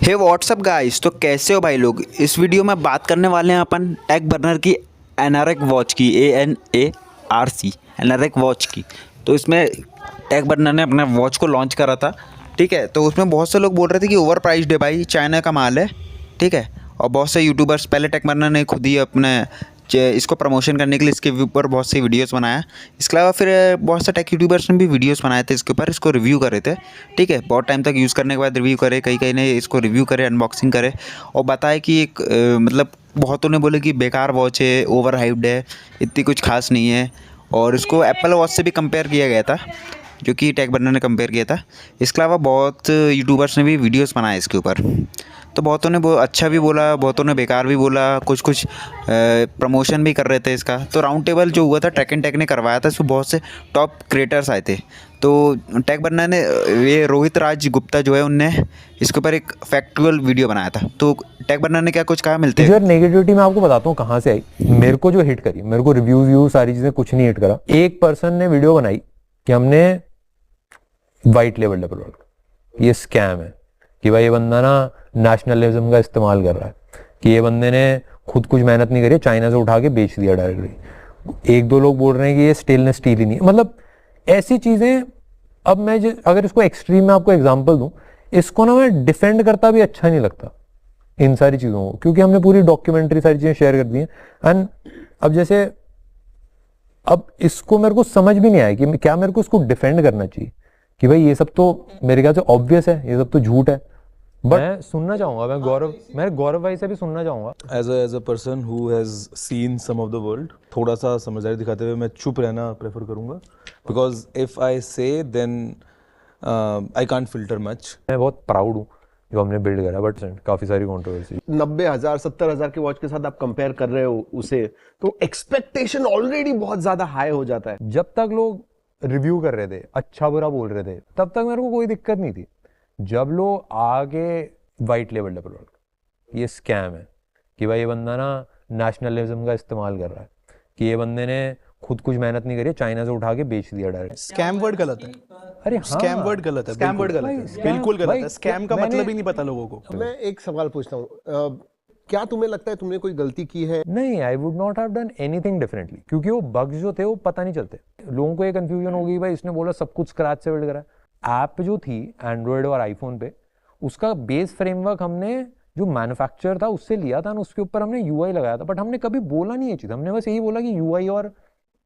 हे WhatsApp guys, तो कैसे हो भाई लोग। इस वीडियो में बात करने वाले हैं अपन टेक बर्नर की एनारेक वॉच की, ANARC एनारेक वॉच की। तो इसमें टेक बर्नर ने अपना वॉच को लॉन्च करा था, ठीक है। तो उसमें बहुत से लोग बोल रहे थे कि ओवर प्राइस्ड है भाई, चाइना का माल है, ठीक है। और बहुत से यूट्यूबर्स, पहले टेक बर्नर ने खुद ही अपने इसको प्रमोशन करने के लिए इसके ऊपर बहुत सी वीडियोस बनाया। इसके अलावा फिर बहुत से टेक यूट्यूबर्स ने भी वीडियोस बनाए थे इसके ऊपर, इसको रिव्यू करे थे, ठीक है। बहुत टाइम तक यूज़ करने के बाद रिव्यू करे, कई कई ने इसको रिव्यू करे, अनबॉक्सिंग करे और बताए कि एक मतलब बहुतों ने बोले कि बेकार वॉच है, ओवर हाइप्ड है, इतनी कुछ खास नहीं है। और इसको एप्पल वॉच से भी कंपेयर किया गया था, जो कि टेक बर्नर ने कंपेयर किया था। इसके अलावा बहुत यूट्यूबर्स ने भी वीडियोस बनाए इसके ऊपर। तो बहुतों ने अच्छा भी बोला, बहुतों ने बेकार भी बोला, कुछ कुछ प्रमोशन भी कर रहे थे इसका। तो राउंड टेबल जो हुआ था टेक एंड टेक ने करवाया था, इसमें बहुत से टॉप क्रिएटर्स आए थे। तो टेक बर्नर ने, ये रोहित राज गुप्ता जो है, उनने इसके ऊपर एक फैक्चुअल वीडियो बनाया था। तो टेक बर्नर ने क्या कुछ कहा, मिलते हैं। नेगेटिविटी मैं आपको बताता हूँ कहाँ से आई। मेरे को जो हिट करी, मेरे को रिव्यू सारी चीजें कुछ नहीं हिट करा। एक पर्सन ने वीडियो बनाई कि हमने वाइट लेवल डेवलपर, ये स्कैम है, कि भाई ये बंदा ना नेशनलिज्म का इस्तेमाल कर रहा है, कि ये बंदे ने खुद कुछ मेहनत नहीं करी, चाइना से उठा के बेच दिया डायरेक्टली। एक दो लोग बोल रहे हैं कि ये स्टेनलेस स्टील ही नहीं है, मतलब ऐसी चीजें। अब मैं अगर इसको एक्सट्रीम में आपको एग्जांपल दूं, इसको ना मैं डिफेंड करता भी अच्छा नहीं लगता इन सारी चीजों को, क्योंकि हमने पूरी डॉक्यूमेंट्री सारी चीजें शेयर कर दी हैं। एंड अब जैसे अब इसको मेरे को समझ भी नहीं आया कि क्या मेरे को इसको डिफेंड करना चाहिए, कि भाई ये सब तो मेरे ख्याल से ऑब्वियस है, ये सब तो झूठ है। बट मैं सुनना चाहूंगा, मैं गौरव भाई से भी सुनना चाहूंगा। As a person who has seen some of the world, थोड़ा सा समझदारी दिखाते हुए मैं चुप रहना प्रेफर करूंगा, because if I say then I can't filter much. मैं बहुत प्राउड हूँ जो हमने बिल्ड करा, बट काफी सारी कंट्रोवर्सी। 90,000 70,000 के वॉच के साथ आप कंपेयर कर रहे हो उसे, तो एक्सपेक्टेशन ऑलरेडी बहुत ज्यादा हाई हो जाता है। जब तक लोग रिव्यू कर रहे थे, अच्छा बुरा बोल रहे थे, तब तक मेरे को कोई दिक्कत नहीं थी। जब लोग आगे वाइट लेवल डेवलपर, ये स्कैम है, कि भाई ये बंदा ना नेशनलिज्म का इस्तेमाल कर रहा है, कि ये बंदे ने खुद कुछ मेहनत नहीं करी, चाइना से उठा के बेच दिया डायरेक्ट। स्कैम वर्ड गलत है। अरे हाँ, स्कैम वर्ड गलत है, स्कैम वर्ड गलत है, बिल्कुल गलत है। स्कैम का मतलब ही नहीं पता लोगों को। मैं एक सवाल पूछता हूँ, क्या तुम्हें लगता है तुमने कोई गलती की है? नहीं, I would not have done anything differently, क्योंकि वो बग्स जो थे वो पता नहीं चलते। लोगों को ये कंफ्यूजन होगी, भाई इसने बोला सब कुछ स्क्रैच से बिल्ड करा है। ऐप जो थी एंड्रॉयड और आईफोन पे, उसका बेस फ्रेमवर्क हमने जो मैन्युफैक्चर था उससे लिया था, उसके ऊपर हमने यूआई लगाया था। बट हमने कभी बोला नहीं ये चीज, हमने बस यही बोला कि यूआई और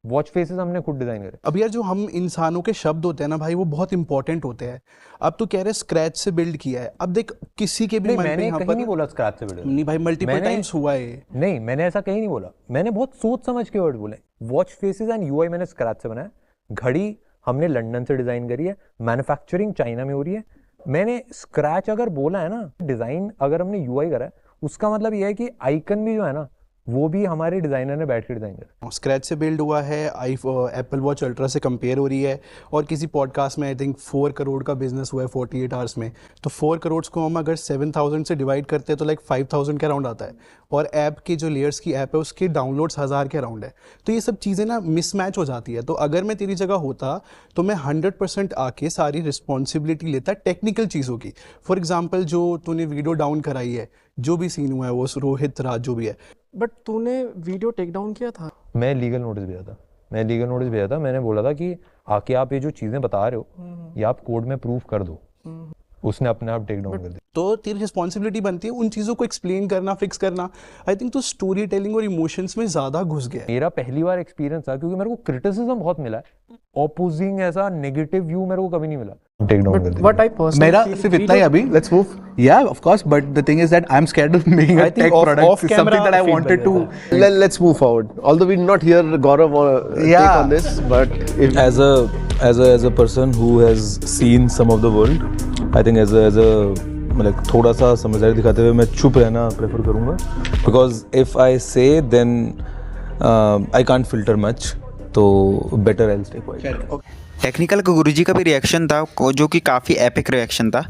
वॉच फेसेस हमने खुद डिजाइन करे। अब यार, जो हम इंसानों के शब्द होते हैं ना भाई, वो बहुत इंपॉर्टेंट होते हैं। अब तो कह रहे स्क्रैच से बिल्ड किया है। अब देख, किसी के भी मन पे मैंने यहाँ कहीं पर नहीं बोला स्क्रैच से बिल्ड। नहीं भाई, मल्टीपल टाइम्स हुआ है। नहीं, मैंने ऐसा कहीं नहीं बोला। मैंने बहुत सोच समझ के वर्ड बोले। वॉच फेसेस एंड यूआई मैंने स्क्रैच से बनाया। घड़ी हमने लंदन से डिजाइन करी है, मैन्युफैक्चरिंग चाइना में हो रही है। मैंने स्क्रैच अगर बोला है ना, डिजाइन अगर हमने यूआई करा है, उसका मतलब यह है कि आइकन भी जो है ना, वो भी हमारे डिजाइनर ने बैठ के डिजाइन करा। स्क्रैच से बिल्ड हुआ है, एप्पल वॉच अल्ट्रा से कंपेयर हो रही है। और किसी पॉडकास्ट में आई थिंक 4 करोड़ का बिजनेस हुआ है 48 आवर्स में। तो 4 करोड़ को हम अगर 7,000 से डिवाइड करते हैं तो लाइक 5,000 के अराउंड आता है। और ऐप की जो लेयर्स की ऐप है, उसके डाउनलोड्स 1000 के अराउंड है। तो ये सब चीज़ें ना मिसमैच हो जाती है। तो अगर मैं तेरी जगह होता तो मैं 100% आके सारी रिस्पॉन्सिबिलिटी लेता टेक्निकल चीज़ों की। फॉर एग्जाम्पल, जो तूने वीडियो डाउन कराई है, जो भी सीन हुआ है, वो रोहित राज जो भी है, बट तूने वीडियो टेक डाउन किया था। मैं लीगल नोटिस भेजा था। मैंने बोला था कि आके आप ये जो चीजें बता रहे हो, ये आप कोड में प्रूफ कर दो। उसने अपने आप टेक डाउन कर दिया। तो तेरी रिस्पॉन्सिबिलिटी बनती है उन चीज़ों को एक्सप्लेन करना, फिक्स करना। आई थिंक तो स्टोरी टेलिंग और इमोशंस में ज़्यादा घुस गया है। मेरा पहली बार एक्सपीरियंस था, क्योंकि मेरे को क्रिटिसिज्म बहुत मिला है, ऑपोजिंग ऐसा नेगेटिव व्यू मेरे को कभी नहीं मिला। टेक डाउन कर दिया। व्हाट आई पर्सनली मेरा सिर्फ इतना ही अभी, लेट्स मूव। या of course, but the thing is that I am scared of making a tech product, something that I wanted to. Let's move forward. Although we not hear Gaurav take on this, but if As a person who has seen some of the world, I think as a मतलब थोड़ा सा समझदारी दिखाते हुए मैं चुप रहना prefer करूंगा, because if I say then I can't filter much, तो better I stay quiet. Technical का गुरुजी का भी रिएक्शन था, जो कि काफ़ी एपिक रिएक्शन था।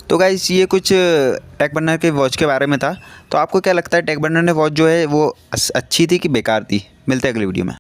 तो गाइस, ये कुछ टेक बर्नर के वॉच के बारे में था। तो आपको क्या लगता है, टेक बर्नर ने वॉच जो है वो अच्छी थी कि बेकार थी? मिलते हैं अगली वीडियो में।